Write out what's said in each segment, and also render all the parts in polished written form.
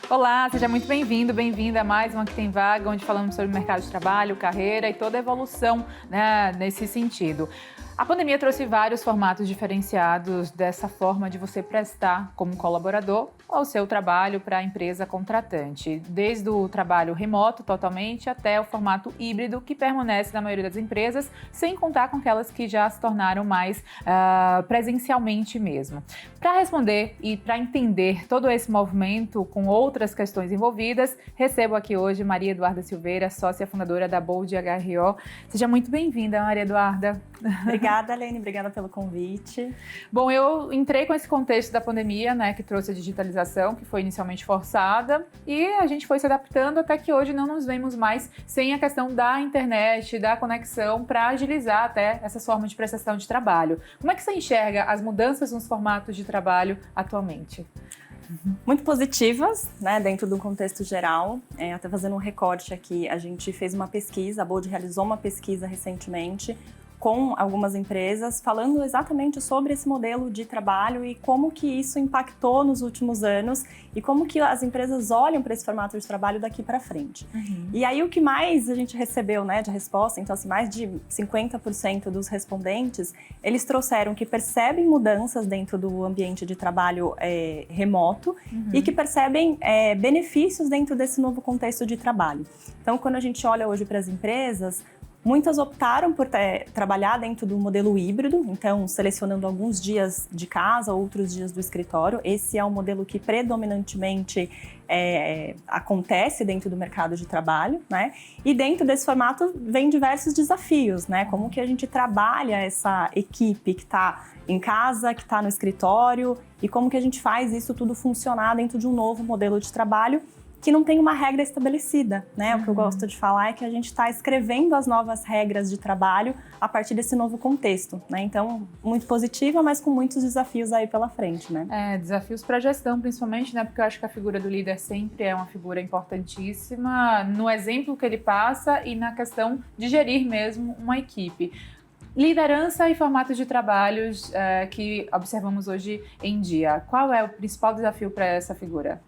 Olá, seja muito bem-vindo, bem-vinda a mais uma Que Tem Vaga, onde falamos sobre mercado de trabalho, carreira e toda a evolução, né, nesse sentido. A pandemia trouxe vários formatos diferenciados dessa forma de você prestar como colaborador o seu trabalho para a empresa contratante, desde o trabalho remoto totalmente até o formato híbrido que permanece na maioria das empresas, sem contar com aquelas que já se tornaram mais presencialmente mesmo. Para responder e para entender todo esse movimento com outras questões envolvidas, recebo aqui hoje Maria Eduarda Silveira, sócia fundadora da Bold HRO. Seja muito bem-vinda, Maria Eduarda. Obrigada, Lene, obrigada pelo convite. Bom, eu entrei com esse contexto da pandemia, né, que trouxe a digitalização, que foi inicialmente forçada, e a gente foi se adaptando até que hoje não nos vemos mais sem a questão da internet, da conexão, para agilizar até essa forma de prestação de trabalho. Como é que você enxerga as mudanças nos formatos de trabalho atualmente? Muito positivas, né, dentro do contexto geral. Até fazendo um recorte aqui, a gente fez uma pesquisa, a Bold realizou uma pesquisa recentemente com algumas empresas, falando exatamente sobre esse modelo de trabalho e como que isso impactou nos últimos anos e como que as empresas olham para esse formato de trabalho daqui para frente. E aí o que mais a gente recebeu, né, de resposta, então assim, mais de 50% dos respondentes, eles trouxeram que percebem mudanças dentro do ambiente de trabalho remoto e que percebem benefícios dentro desse novo contexto de trabalho. Então, quando a gente olha hoje para as empresas, muitas optaram por trabalhar dentro do modelo híbrido, então selecionando alguns dias de casa, outros dias do escritório. Esse é um modelo que predominantemente acontece dentro do mercado de trabalho, né? E dentro desse formato vem diversos desafios, né? Como que a gente trabalha essa equipe que está em casa, que está no escritório, e como que a gente faz isso tudo funcionar dentro de um novo modelo de trabalho que não tem uma regra estabelecida, né? O que eu gosto de falar é que a gente está escrevendo as novas regras de trabalho a partir desse novo contexto, né? Então, muito positiva, mas com muitos desafios aí pela frente, né? Desafios para a gestão, principalmente, né? Porque eu acho que a figura do líder sempre é uma figura importantíssima no exemplo que ele passa e na questão de gerir mesmo uma equipe. Liderança e formatos de trabalhos que observamos hoje em dia. Qual é o principal desafio para essa figura?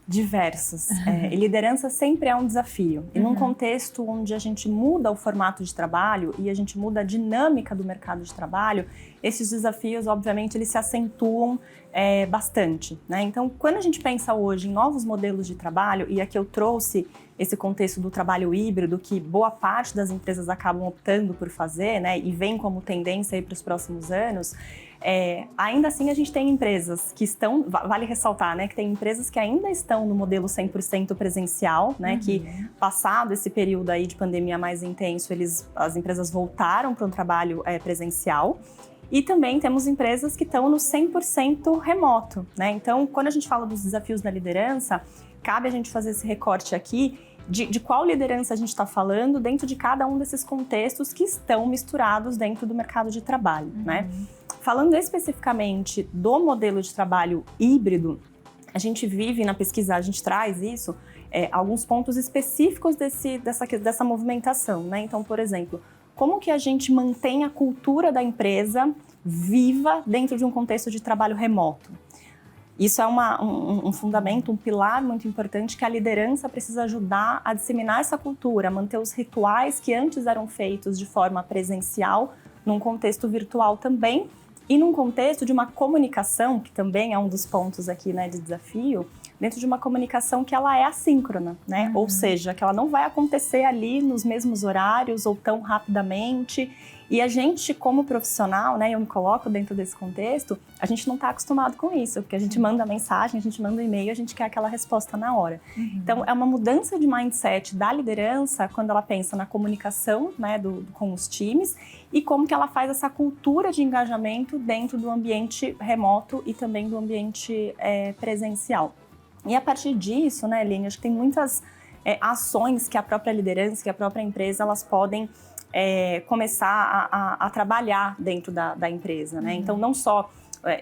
Diversos. E liderança sempre é um desafio. E num contexto onde a gente muda o formato de trabalho e a gente muda a dinâmica do mercado de trabalho, esses desafios, obviamente, eles se acentuam bastante, né? Então, quando a gente pensa hoje em novos modelos de trabalho, e aqui eu trouxe esse contexto do trabalho híbrido, que boa parte das empresas acabam optando por fazer, né? E vem como tendência aí para os próximos anos, ainda assim a gente tem empresas que estão, vale ressaltar, né, que tem empresas que ainda estão no modelo 100% presencial, né, que passado esse período aí de pandemia mais intenso, as empresas voltaram para um trabalho presencial. E também temos empresas que estão no 100% remoto, né? Então, quando a gente fala dos desafios da liderança, cabe a gente fazer esse recorte aqui de qual liderança a gente está falando dentro de cada um desses contextos que estão misturados dentro do mercado de trabalho, né? Falando especificamente do modelo de trabalho híbrido, a gente vive na pesquisa, a gente traz isso, alguns pontos específicos dessa movimentação, né? Então, por exemplo, como que a gente mantém a cultura da empresa viva dentro de um contexto de trabalho remoto? Isso é um fundamento, um pilar muito importante que a liderança precisa ajudar a disseminar essa cultura, manter os rituais que antes eram feitos de forma presencial, num contexto virtual também, e num contexto de uma comunicação, que também é um dos pontos aqui, né, de desafio, dentro de uma comunicação que ela é assíncrona, né? Ou seja, que ela não vai acontecer ali nos mesmos horários ou tão rapidamente. E a gente, como profissional, né, eu me coloco dentro desse contexto, a gente não está acostumado com isso, porque a gente manda mensagem, a gente manda e-mail, a gente quer aquela resposta na hora. Então, é uma mudança de mindset da liderança quando ela pensa na comunicação, né, com os times e como que ela faz essa cultura de engajamento dentro do ambiente remoto e também do ambiente presencial. E a partir disso, né, Eline, acho que tem muitas ações que a própria liderança, que a própria empresa, elas podem começar a trabalhar dentro da empresa, né? Então, não só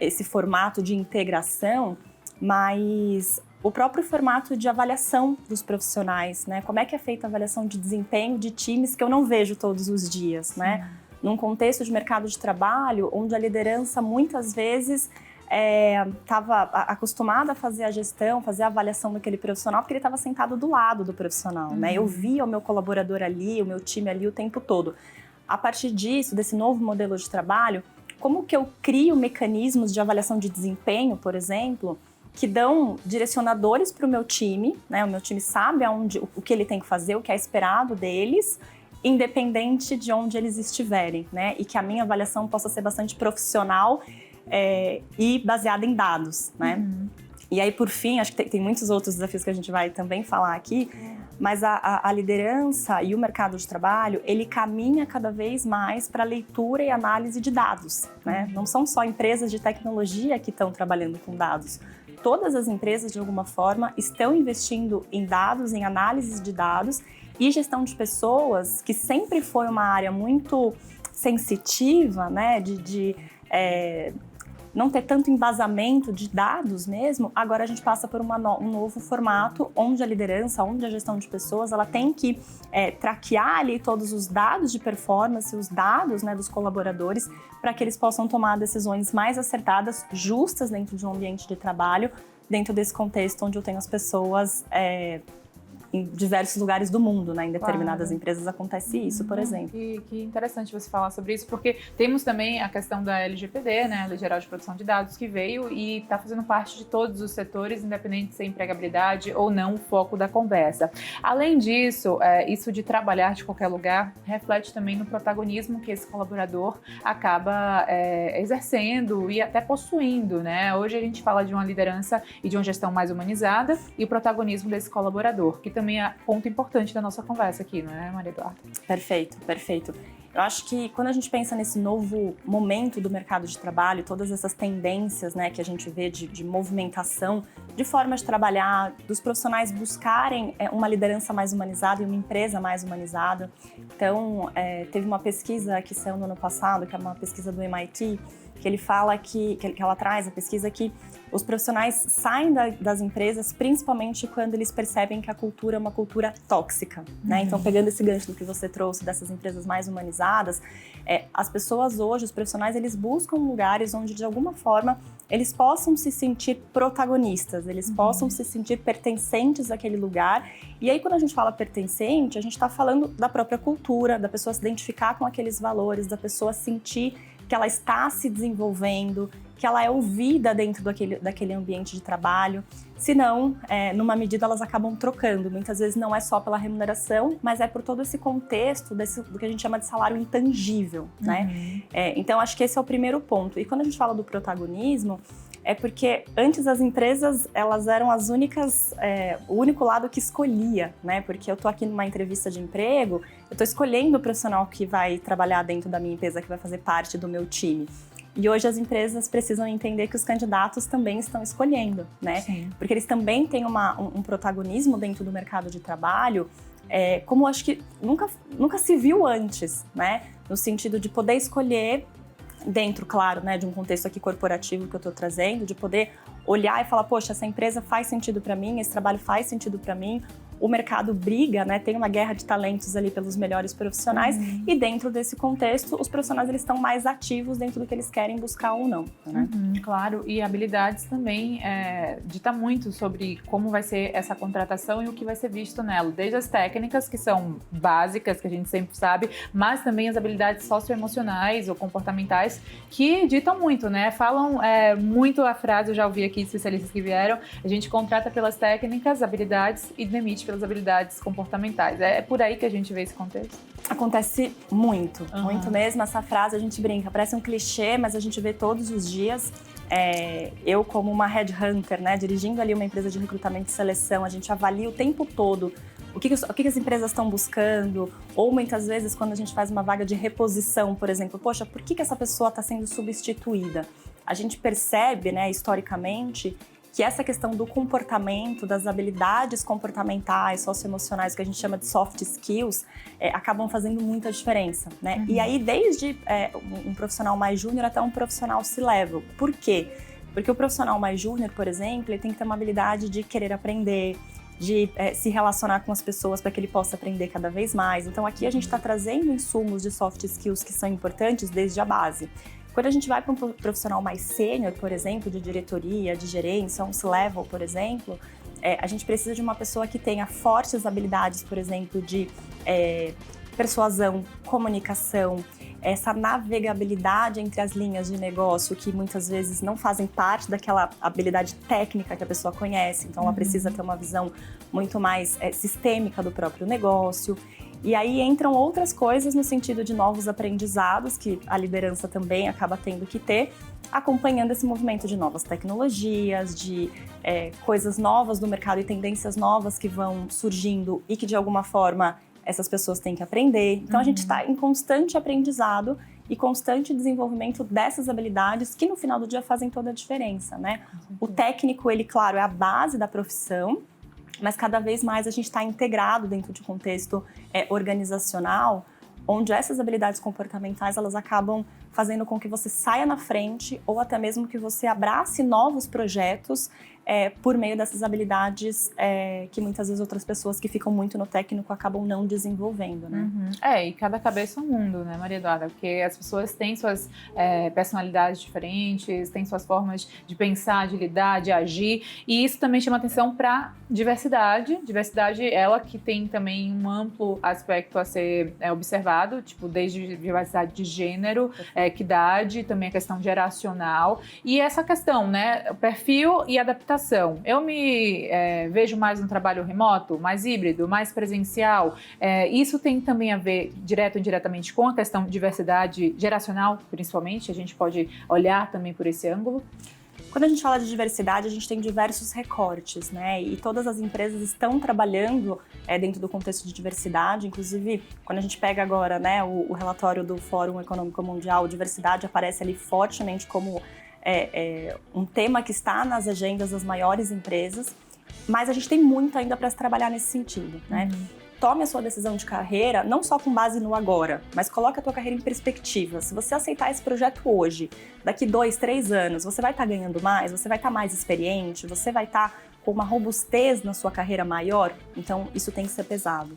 esse formato de integração, mas o próprio formato de avaliação dos profissionais, né? Como é que é feita a avaliação de desempenho de times que eu não vejo todos os dias, né? Num contexto de mercado de trabalho, onde a liderança muitas vezes estava acostumado a fazer a gestão, fazer a avaliação daquele profissional, porque ele estava sentado do lado do profissional, né? Eu via o meu colaborador ali, o meu time ali o tempo todo. A partir disso, desse novo modelo de trabalho, como que eu crio mecanismos de avaliação de desempenho, por exemplo, que dão direcionadores para o meu time, né? O meu time sabe o que ele tem que fazer, o que é esperado deles, independente de onde eles estiverem, né? E que a minha avaliação possa ser bastante profissional e baseada em dados, né? E aí, por fim, acho que tem muitos outros desafios que a gente vai também falar aqui, mas a liderança e o mercado de trabalho, ele caminha cada vez mais para a leitura e análise de dados, né? Não são só empresas de tecnologia que estão trabalhando com dados. Todas as empresas, de alguma forma, estão investindo em dados, em análises de dados e gestão de pessoas, que sempre foi uma área muito sensitiva, né, de não ter tanto embasamento de dados mesmo. Agora a gente passa por um novo formato, onde a liderança, onde a gestão de pessoas, ela tem que traquear ali todos os dados de performance, os dados, né, dos colaboradores, para que eles possam tomar decisões mais acertadas, justas dentro de um ambiente de trabalho, dentro desse contexto onde eu tenho as pessoas em diversos lugares do mundo, né? Em determinadas empresas acontece isso, por exemplo. Que interessante você falar sobre isso, porque temos também a questão da LGPD, né? Lei Geral de Proteção de Dados, que veio e está fazendo parte de todos os setores, independente de ser empregabilidade ou não o foco da conversa. Além disso, isso de trabalhar de qualquer lugar reflete também no protagonismo que esse colaborador acaba exercendo e até possuindo, né? Hoje a gente fala de uma liderança e de uma gestão mais humanizada e o protagonismo desse colaborador, que também é ponto importante da nossa conversa aqui, não é, Maria Eduarda? Perfeito, perfeito. Eu acho que quando a gente pensa nesse novo momento do mercado de trabalho, todas essas tendências, né, que a gente vê de movimentação, de forma de trabalhar, dos profissionais buscarem uma liderança mais humanizada e uma empresa mais humanizada. Então, teve uma pesquisa que saiu no ano passado, que é uma pesquisa do MIT, que ele fala que ela traz a pesquisa que os profissionais saem das empresas principalmente quando eles percebem que a cultura é uma cultura tóxica, né? Então, pegando esse gancho do que você trouxe dessas empresas mais humanizadas, as pessoas hoje, os profissionais, eles buscam lugares onde, de alguma forma, eles possam se sentir protagonistas, eles possam se sentir pertencentes àquele lugar. E aí, quando a gente fala pertencente, a gente está falando da própria cultura, da pessoa se identificar com aqueles valores, da pessoa sentir que ela está se desenvolvendo, que ela é ouvida dentro daquele ambiente de trabalho. Senão, numa medida, elas acabam trocando. Muitas vezes não é só pela remuneração, mas é por todo esse contexto do que a gente chama de salário intangível, né? Então, acho que esse é o primeiro ponto. E quando a gente fala do protagonismo, é porque antes as empresas, elas eram as únicas, o único lado que escolhia, né? Porque eu tô aqui numa entrevista de emprego, eu tô escolhendo o profissional que vai trabalhar dentro da minha empresa, que vai fazer parte do meu time. E hoje as empresas precisam entender que os candidatos também estão escolhendo, né? Sim. Porque eles também têm um protagonismo dentro do mercado de trabalho, como acho que nunca se viu antes, né? No sentido de poder escolher dentro, claro, né, de um contexto aqui corporativo que eu estou trazendo, de poder olhar e falar, poxa, essa empresa faz sentido para mim, esse trabalho faz sentido para mim, o mercado briga, né, tem uma guerra de talentos ali pelos melhores profissionais e dentro desse contexto, os profissionais eles estão mais ativos dentro do que eles querem buscar ou não, né? Claro, e habilidades também dita muito sobre como vai ser essa contratação e o que vai ser visto nela, desde as técnicas, que são básicas, que a gente sempre sabe, mas também as habilidades socioemocionais ou comportamentais, que ditam muito, né? Falam muito a frase, eu já ouvi aqui especialistas que vieram, a gente contrata pelas técnicas, habilidades e demite pelas habilidades comportamentais. É por aí que a gente vê esse contexto? Acontece muito, muito mesmo. Essa frase a gente brinca, parece um clichê, mas a gente vê todos os dias. Eu, como uma headhunter, né, dirigindo ali uma empresa de recrutamento e seleção, a gente avalia o tempo todo o que as empresas estão buscando, ou muitas vezes quando a gente faz uma vaga de reposição, por exemplo, poxa, por que essa pessoa está sendo substituída? A gente percebe, né, historicamente, que essa questão do comportamento, das habilidades comportamentais, socioemocionais, que a gente chama de soft skills, acabam fazendo muita diferença, né? E aí, desde um profissional mais júnior até um profissional C-level. Por quê? Porque o profissional mais júnior, por exemplo, ele tem que ter uma habilidade de querer aprender, de se relacionar com as pessoas para que ele possa aprender cada vez mais. Então, aqui a gente está trazendo insumos de soft skills que são importantes desde a base. Quando a gente vai para um profissional mais sênior, por exemplo, de diretoria, de gerência, um C-level, por exemplo, a gente precisa de uma pessoa que tenha fortes habilidades, por exemplo, de persuasão, comunicação, essa navegabilidade entre as linhas de negócio que muitas vezes não fazem parte daquela habilidade técnica que a pessoa conhece, então ela precisa ter uma visão muito mais sistêmica do próprio negócio. E aí entram outras coisas no sentido de novos aprendizados, que a liderança também acaba tendo que ter, acompanhando esse movimento de novas tecnologias, de coisas novas do mercado e tendências novas que vão surgindo e que de alguma forma essas pessoas têm que aprender. Então a gente está em constante aprendizado e constante desenvolvimento dessas habilidades que no final do dia fazem toda a diferença, né? O técnico, ele, claro, é a base da profissão, mas cada vez mais a gente está integrado dentro de um contexto organizacional, onde essas habilidades comportamentais elas acabam fazendo com que você saia na frente ou até mesmo que você abrace novos projetos por meio dessas habilidades que muitas vezes outras pessoas que ficam muito no técnico acabam não desenvolvendo, né? E cada cabeça é um mundo, né, Maria Eduarda? Porque as pessoas têm suas personalidades diferentes, têm suas formas de pensar, de lidar, de agir, e isso também chama atenção para diversidade. Diversidade, ela que tem também um amplo aspecto a ser observado, tipo, desde diversidade de gênero, equidade, também a questão geracional, e essa questão, né, o perfil e adaptação. Eu me vejo mais no trabalho remoto, mais híbrido, mais presencial. Isso tem também a ver, direto ou indiretamente, com a questão de diversidade geracional, principalmente. A gente pode olhar também por esse ângulo. Quando a gente fala de diversidade, a gente tem diversos recortes, né? E todas as empresas estão trabalhando dentro do contexto de diversidade. Inclusive, quando a gente pega agora, né, o relatório do Fórum Econômico Mundial, diversidade aparece ali fortemente como um tema que está nas agendas das maiores empresas, mas a gente tem muito ainda para se trabalhar nesse sentido, né? Tome a sua decisão de carreira, não só com base no agora, mas coloque a tua carreira em perspectiva. Se você aceitar esse projeto hoje, daqui 2, 3 anos, você vai estar ganhando mais, você vai estar mais experiente, você vai estar com uma robustez na sua carreira maior, então isso tem que ser pesado.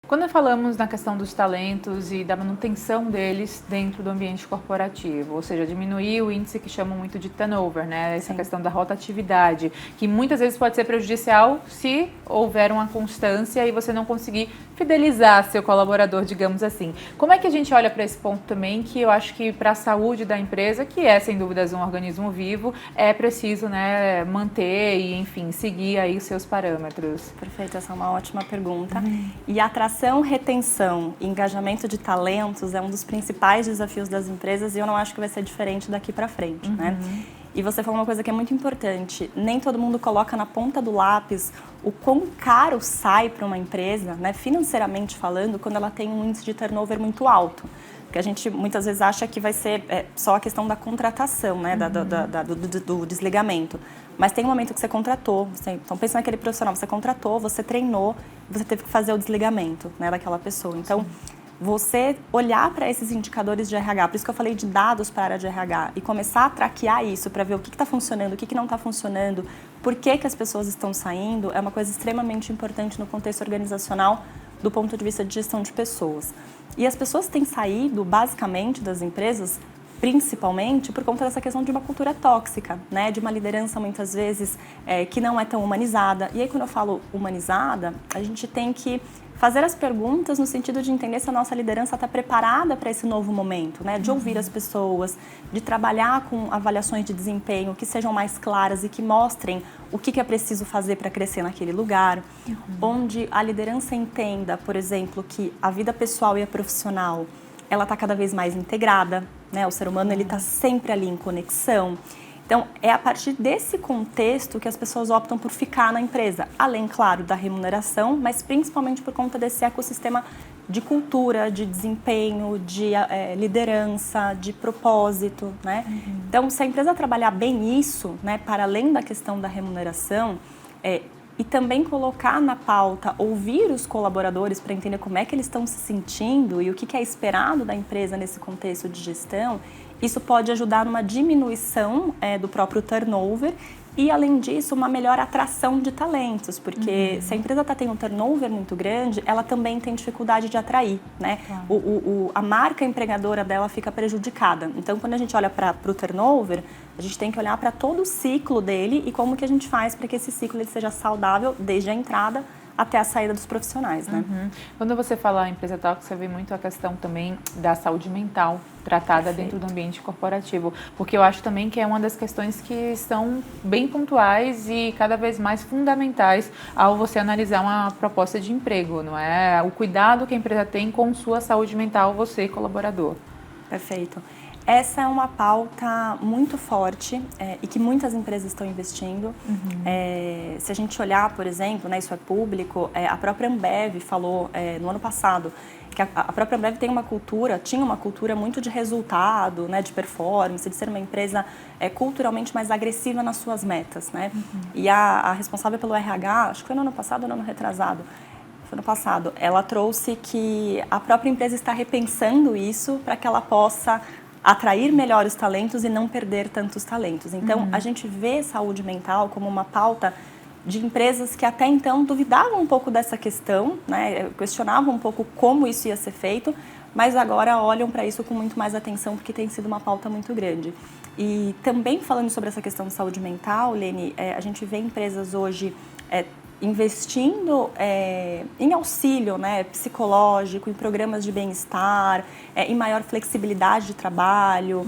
Quando falamos na questão dos talentos e da manutenção deles dentro do ambiente corporativo, ou seja, diminuir o índice que chamam muito de turnover, né? Essa questão da rotatividade, que muitas vezes pode ser prejudicial se houver uma constância e você não conseguir fidelizar seu colaborador, digamos assim. Como é que a gente olha para esse ponto também, que eu acho que para a saúde da empresa, que é sem dúvidas um organismo vivo, é preciso, né, manter e, enfim, seguir aí os seus parâmetros? Perfeito, essa é uma ótima pergunta. E a atração, retenção e engajamento de talentos é um dos principais desafios das empresas e eu não acho que vai ser diferente daqui para frente, né? E você falou uma coisa que é muito importante, nem todo mundo coloca na ponta do lápis o quão caro sai para uma empresa, né, financeiramente falando, quando ela tem um índice de turnover muito alto. Porque a gente muitas vezes acha que vai ser só a questão da contratação, né, do desligamento. Mas tem um momento que você contratou, então pensa naquele profissional, você contratou, você treinou, você teve que fazer o desligamento, né, daquela pessoa. Então, você olhar para esses indicadores de RH, por isso que eu falei de dados para a área de RH, e começar a traquear isso para ver o que está funcionando, o que não está funcionando, por que as pessoas estão saindo, é uma coisa extremamente importante no contexto organizacional do ponto de vista de gestão de pessoas. E as pessoas têm saído, basicamente, das empresas, principalmente por conta dessa questão de uma cultura tóxica, né? De uma liderança, muitas vezes, que não é tão humanizada. E aí, quando eu falo humanizada, a gente tem que fazer as perguntas no sentido de entender se a nossa liderança está preparada para esse novo momento, né? De ouvir as pessoas, de trabalhar com avaliações de desempenho que sejam mais claras e que mostrem o que é preciso fazer para crescer naquele lugar, onde a liderança entenda, por exemplo, que a vida pessoal e a profissional, ela está cada vez mais integrada, né? O ser humano ele está sempre ali em conexão. Então, é a partir desse contexto que as pessoas optam por ficar na empresa, além, claro, da remuneração, mas principalmente por conta desse ecossistema de cultura, de desempenho, de liderança, de propósito, né? Então, se a empresa trabalhar bem isso, né, para além da questão da remuneração, e também colocar na pauta, ouvir os colaboradores para entender como é que eles estão se sentindo e o que é esperado da empresa nesse contexto de gestão, isso pode ajudar numa diminuição do próprio turnover e, além disso, uma melhor atração de talentos, porque se a empresa tem um turnover muito grande, ela também tem dificuldade de atrair, né? Claro. A marca empregadora dela fica prejudicada. Então, quando a gente olha para o turnover, a gente tem que olhar para todo o ciclo dele e como que a gente faz para que esse ciclo ele seja saudável desde a entrada até a saída dos profissionais, né? Quando você fala em empresa talk, você vê muito a questão também da saúde mental tratada dentro do ambiente corporativo, porque eu acho também que é uma das questões que são bem pontuais e cada vez mais fundamentais ao você analisar uma proposta de emprego, não é? O cuidado que a empresa tem com sua saúde mental, você, colaborador. Perfeito. Essa é uma pauta muito forte e que muitas empresas estão investindo. Se a gente olhar, por exemplo, né, isso é público, a própria Ambev falou no ano passado que a própria Ambev tinha uma cultura muito de resultado, né, de performance, de ser uma empresa culturalmente mais agressiva nas suas metas, né? E a responsável pelo RH, acho que foi no ano passado ou no ano retrasado, foi no passado, ela trouxe que a própria empresa está repensando isso para que ela possa atrair melhores talentos e não perder tantos talentos. Então, a gente vê saúde mental como uma pauta de empresas que até então duvidavam um pouco dessa questão, né? Questionavam um pouco como isso ia ser feito, mas agora olham para isso com muito mais atenção porque tem sido uma pauta muito grande. E também falando sobre essa questão de saúde mental, Lene, a gente vê empresas hoje investindo em auxílio, né, psicológico, em programas de bem-estar, em maior flexibilidade de trabalho,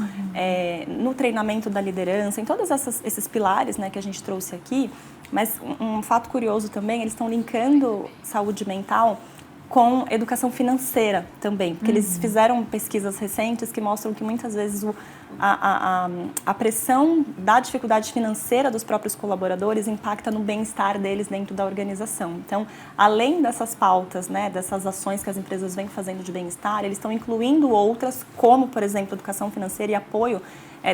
no treinamento da liderança, em todos esses pilares, né, que a gente trouxe aqui. Mas um fato curioso também, eles estão linkando saúde mental com educação financeira também, porque eles fizeram pesquisas recentes que mostram que muitas vezes a pressão da dificuldade financeira dos próprios colaboradores impacta no bem-estar deles dentro da organização. Então, além dessas pautas, né, dessas ações que as empresas vêm fazendo de bem-estar, eles estão incluindo outras, como, por exemplo, educação financeira e apoio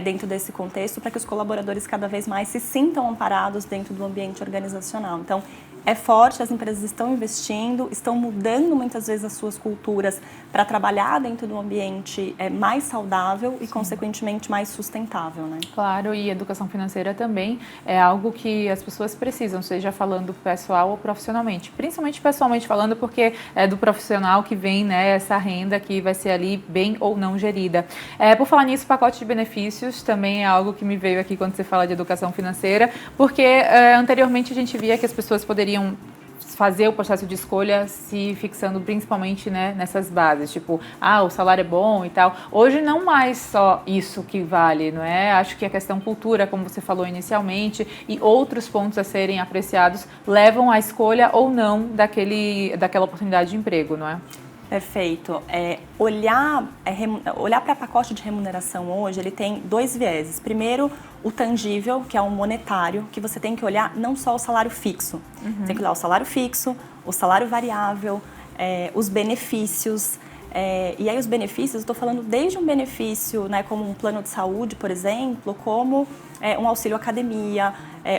dentro desse contexto, para que os colaboradores cada vez mais se sintam amparados dentro do ambiente organizacional. Então, é forte, as empresas estão investindo, estão mudando muitas vezes as suas culturas para trabalhar dentro de um ambiente mais saudável e, consequentemente, mais sustentável, né? Claro, e educação financeira também é algo que as pessoas precisam, seja falando pessoal ou profissionalmente. Principalmente pessoalmente falando, porque é do profissional que vem, né, essa renda que vai ser ali bem ou não gerida. Por falar nisso, pacote de benefícios também é algo que me veio aqui quando você fala de educação financeira, porque anteriormente a gente via que as pessoas poderiam fazer o processo de escolha se fixando principalmente, né, nessas bases, tipo, o salário é bom e tal. Hoje não mais só isso que vale, não é? Acho que a questão cultura, como você falou inicialmente, e outros pontos a serem apreciados levam à escolha ou não daquela oportunidade de emprego, não é? Perfeito. Olhar para pacote de remuneração hoje, ele tem dois vieses. Primeiro, o tangível, que é o monetário, que você tem que olhar não só o salário fixo. Tem que olhar o salário fixo, o salário variável, os benefícios. E aí os benefícios, eu estou falando desde um benefício, né, como um plano de saúde, por exemplo, como um auxílio academia,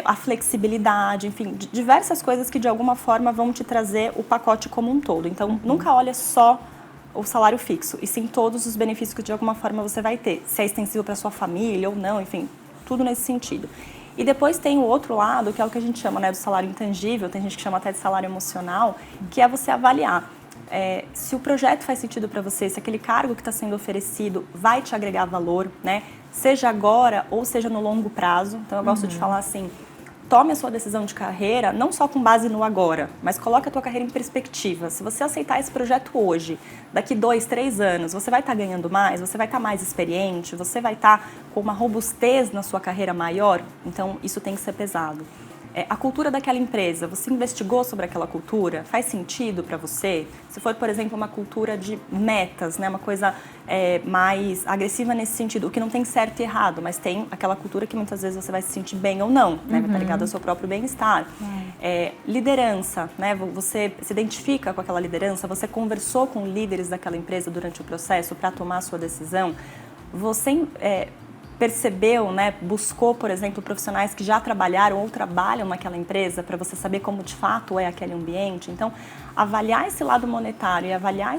a flexibilidade, enfim, diversas coisas que de alguma forma vão te trazer o pacote como um todo. Então, nunca olha só o salário fixo, e sim todos os benefícios que de alguma forma você vai ter, se é extensivo para sua família ou não, enfim, tudo nesse sentido. E depois tem o outro lado, que é o que a gente chama, né, do salário intangível, tem gente que chama até de salário emocional, que é você avaliar se o projeto faz sentido para você, se aquele cargo que está sendo oferecido vai te agregar valor, né? Seja agora ou seja no longo prazo. Então eu gosto de falar assim, tome a sua decisão de carreira não só com base no agora, mas coloque a tua carreira em perspectiva. Se você aceitar esse projeto hoje, daqui 2, 3 anos, você vai estar ganhando mais, você vai estar mais experiente, você vai estar com uma robustez na sua carreira maior, então isso tem que ser pesado. A cultura daquela empresa, você investigou sobre aquela cultura? Faz sentido para você? Se for, por exemplo, uma cultura de metas, né, uma coisa mais agressiva nesse sentido, o que não tem certo e errado, mas tem aquela cultura que muitas vezes você vai se sentir bem ou não, né, vai estar ligado ao seu próprio bem-estar. Liderança, né, você se identifica com aquela liderança, você conversou com líderes daquela empresa durante o processo para tomar a sua decisão, você percebeu, né, buscou, por exemplo, profissionais que já trabalharam ou trabalham naquela empresa para você saber como de fato é aquele ambiente. Então, avaliar esse lado monetário e avaliar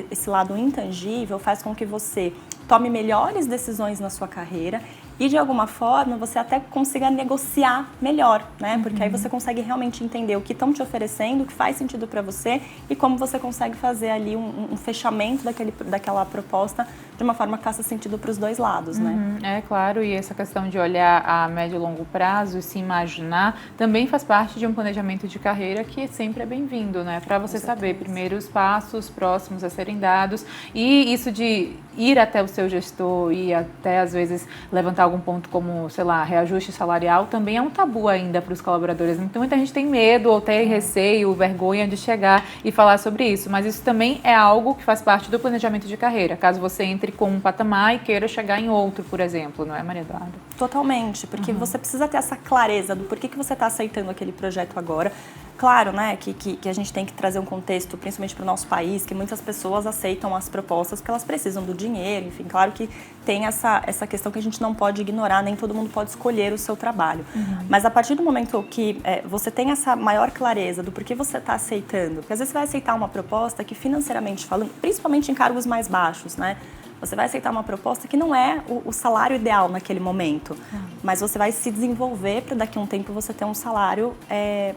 esse lado intangível faz com que você tome melhores decisões na sua carreira e, de alguma forma, você até consiga negociar melhor, né? Porque aí você consegue realmente entender o que estão te oferecendo, o que faz sentido para você e como você consegue fazer ali um fechamento daquela proposta de uma forma que faça sentido para os dois lados, né? É claro, e essa questão de olhar a médio e longo prazo e se imaginar também faz parte de um planejamento de carreira que sempre é bem-vindo, né? Para você saber primeiro os passos próximos a serem dados e isso de ir até o seu gestor e até às vezes levantar algum ponto como, sei lá, reajuste salarial também é um tabu ainda para os colaboradores. Então muita gente tem medo ou tem receio, vergonha de chegar e falar sobre isso, mas isso também é algo que faz parte do planejamento de carreira, caso você entre com um patamar e queira chegar em outro, por exemplo, não é, Maria Eduarda? Totalmente, porque você precisa ter essa clareza do porquê que você está aceitando aquele projeto agora. Claro, né, que a gente tem que trazer um contexto, principalmente para o nosso país, que muitas pessoas aceitam as propostas porque elas precisam do dinheiro, enfim, claro que tem essa questão que a gente não pode ignorar, nem todo mundo pode escolher o seu trabalho. Mas a partir do momento que você tem essa maior clareza do porquê você está aceitando, porque às vezes você vai aceitar uma proposta que financeiramente falando, principalmente em cargos mais baixos, né, você vai aceitar uma proposta que não é o salário ideal naquele momento, mas você vai se desenvolver para daqui a um tempo você ter um salário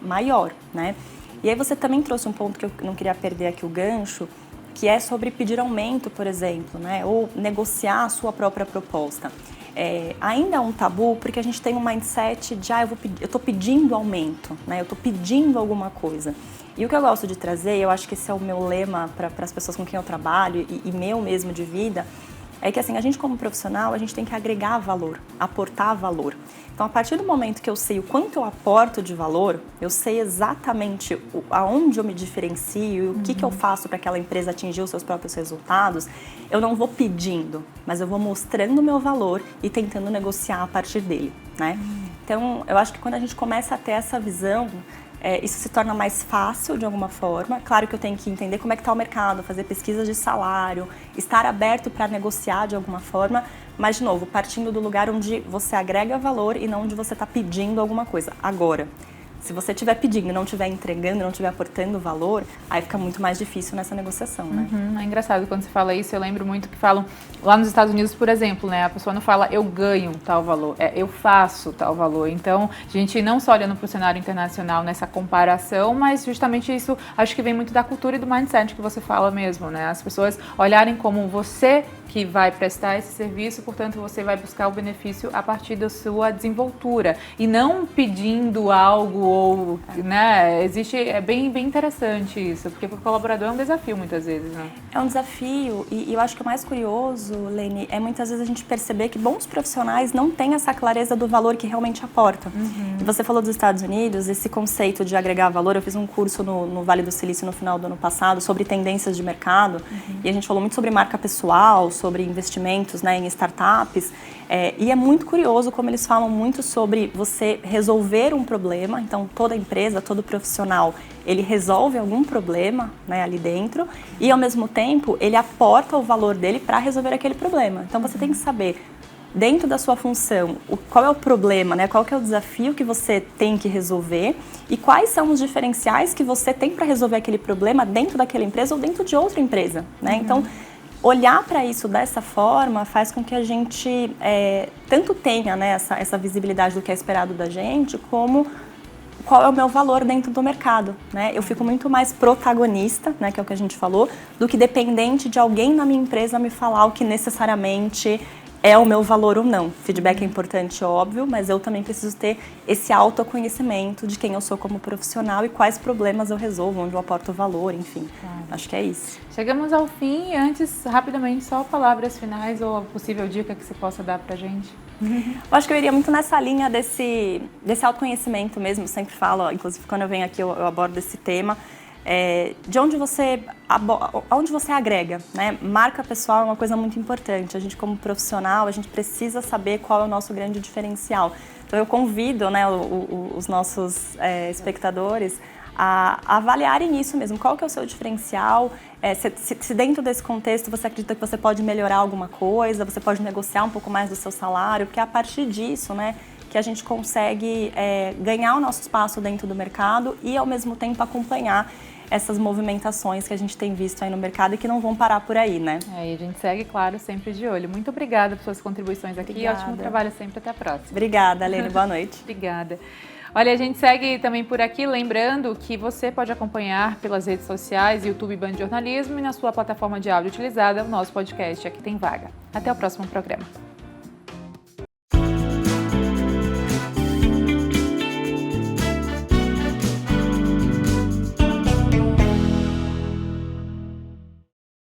maior, né? E aí você também trouxe um ponto que eu não queria perder aqui o gancho, que é sobre pedir aumento, por exemplo, né? Ou negociar a sua própria proposta. Ainda é um tabu porque a gente tem um mindset de eu estou pedindo aumento, né? Eu estou pedindo alguma coisa. E o que eu gosto de trazer, eu acho que esse é o meu lema para as pessoas com quem eu trabalho e meu mesmo de vida, é que assim, a gente como profissional, a gente tem que agregar valor, aportar valor. Então, a partir do momento que eu sei o quanto eu aporto de valor, eu sei exatamente aonde eu me diferencio e o que eu faço para aquela empresa atingir os seus próprios resultados, eu não vou pedindo, mas eu vou mostrando o meu valor e tentando negociar a partir dele, né? Então, eu acho que quando a gente começa a ter essa visão, isso se torna mais fácil de alguma forma. Claro que eu tenho que entender como é que está o mercado, fazer pesquisas de salário, estar aberto para negociar de alguma forma, mas, de novo, partindo do lugar onde você agrega valor e não onde você está pedindo alguma coisa. Agora, se você estiver pedindo e não estiver entregando, não estiver aportando valor, aí fica muito mais difícil nessa negociação, né? É engraçado quando você fala isso, eu lembro muito que falam lá nos Estados Unidos, por exemplo, né? A pessoa não fala eu ganho tal valor, eu faço tal valor. Então, a gente não só olhando para o cenário internacional nessa comparação, mas justamente isso acho que vem muito da cultura e do mindset que você fala mesmo, né? As pessoas olharem como você que vai prestar esse serviço, portanto, você vai buscar o benefício a partir da sua desenvoltura e não pedindo algo ou, né, é bem interessante isso, porque para o colaborador é um desafio muitas vezes, né? É um desafio e eu acho que o mais curioso, Lene, é muitas vezes a gente perceber que bons profissionais não têm essa clareza do valor que realmente aportam. E você falou dos Estados Unidos, esse conceito de agregar valor, eu fiz um curso no Vale do Silício no final do ano passado sobre tendências de mercado e a gente falou muito sobre marca pessoal, sobre investimentos, né, em startups, e é muito curioso como eles falam muito sobre você resolver um problema. Então toda empresa, todo profissional, ele resolve algum problema, né, ali dentro e ao mesmo tempo ele aporta o valor dele para resolver aquele problema. Então você tem que saber dentro da sua função qual é o problema, né, qual que é o desafio que você tem que resolver e quais são os diferenciais que você tem para resolver aquele problema dentro daquela empresa ou dentro de outra empresa, né? Então olhar para isso dessa forma faz com que a gente tanto tenha, né, essa visibilidade do que é esperado da gente, como qual é o meu valor dentro do mercado, né? Eu fico muito mais protagonista, né, que é o que a gente falou, do que dependente de alguém na minha empresa me falar o que necessariamente é o meu valor ou não. Feedback é importante, óbvio, mas eu também preciso ter esse autoconhecimento de quem eu sou como profissional e quais problemas eu resolvo, onde eu aporto valor, enfim. Claro. Acho que é isso. Chegamos ao fim e antes, rapidamente, só palavras finais ou a possível dica que você possa dar pra gente. Eu acho que eu iria muito nessa linha desse autoconhecimento mesmo, sempre falo, inclusive quando eu venho aqui eu abordo esse tema, de onde você agrega, né? Marca pessoal é uma coisa muito importante. A gente como profissional, a gente precisa saber qual é o nosso grande diferencial. Então eu convido, né, os nossos espectadores a avaliarem isso mesmo, qual que é o seu diferencial, se dentro desse contexto você acredita que você pode melhorar alguma coisa, você pode negociar um pouco mais do seu salário, porque é a partir disso, né, que a gente consegue ganhar o nosso espaço dentro do mercado e, ao mesmo tempo, acompanhar essas movimentações que a gente tem visto aí no mercado e que não vão parar por aí, né? E a gente segue, claro, sempre de olho. Muito obrigada por suas contribuições aqui. Obrigada. Ótimo trabalho sempre. Até a próxima. Obrigada, Aline. Boa noite. Obrigada. Olha, a gente segue também por aqui, lembrando que você pode acompanhar pelas redes sociais, YouTube Band Jornalismo e na sua plataforma de áudio utilizada o nosso podcast Aqui Tem Vaga. Até o próximo programa.